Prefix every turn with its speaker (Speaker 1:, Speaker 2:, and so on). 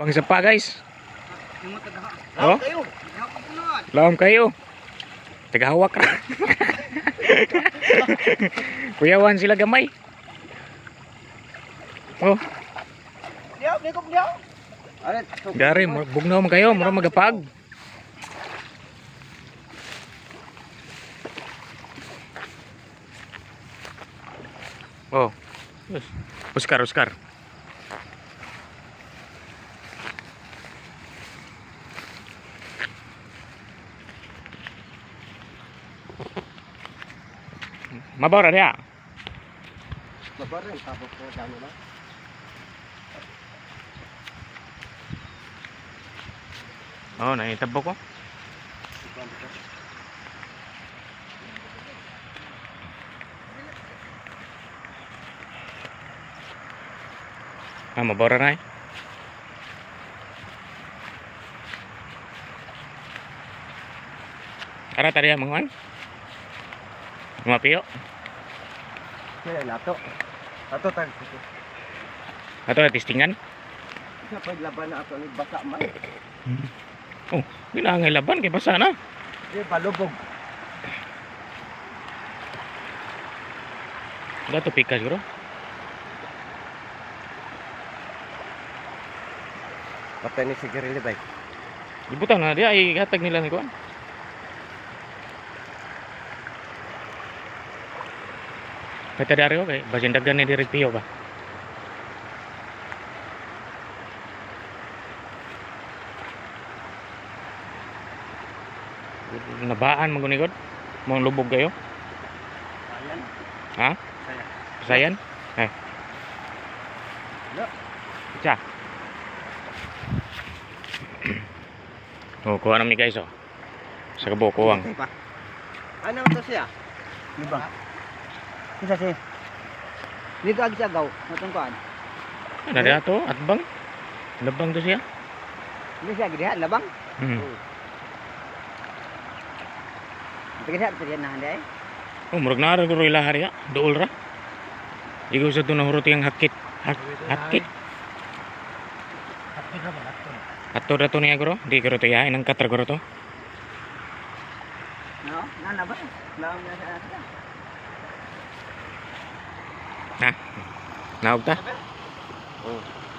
Speaker 1: Bang isa pa guys.
Speaker 2: Laom
Speaker 1: Oh,
Speaker 2: kayo.
Speaker 1: laom kayo. Tagahawak ra. Kuyawan sila gamay. Oh,
Speaker 2: Diyaw, likop diyaw. Aret,
Speaker 1: dari bugnaw man kayo, mura magapag. Oh. Oscar, Oscar. Mabora dia.
Speaker 2: Labarin, tapos ko dami na.
Speaker 1: Oh, naitabok ko. Ah, mabora na eh. Ara tadi manguan. Mapiyo.
Speaker 2: Kaya lato. Lato tag.
Speaker 1: Ato na testingan.
Speaker 2: Sa paglaban na ako ni basa man.
Speaker 1: Oh, ginangay laban kay basa na.
Speaker 2: Di balubog.
Speaker 1: Dato pikas bro.
Speaker 2: Patay ni sigarilyo bay.
Speaker 1: Ibutan na dia ay hatag nila ni kuan. Kata dari okay, basin dagan ni diri piyo ba. Nabaan magunigod. Mo lubog kayo.
Speaker 2: Ayan.
Speaker 1: Ha?
Speaker 2: Saya.
Speaker 1: Sayan? Eh.
Speaker 2: Lo.
Speaker 1: Cha. Oh, kuha namin guys oh. Sa kabo kuwang.
Speaker 2: Ano to siya? Libang. Isa siya. Dito ag siya gaw. Natong kuan.
Speaker 1: Ano dia to? Atbang? Labang to siya?
Speaker 2: Ini siya gidi labang.
Speaker 1: Hmm.
Speaker 2: Tignan sa diyan na handay.
Speaker 1: Oh, murag na ra guro ilahar ya. Duol ra. Igo sa to nahurot yang hakit. Hakit.
Speaker 2: Kapit na ba nato?
Speaker 1: Ato ra to niya guro. Di guro to ya. Inang katra guro to.
Speaker 2: No, na ba? Laom na sa ata.
Speaker 1: Na. Naog ta.
Speaker 2: Oh.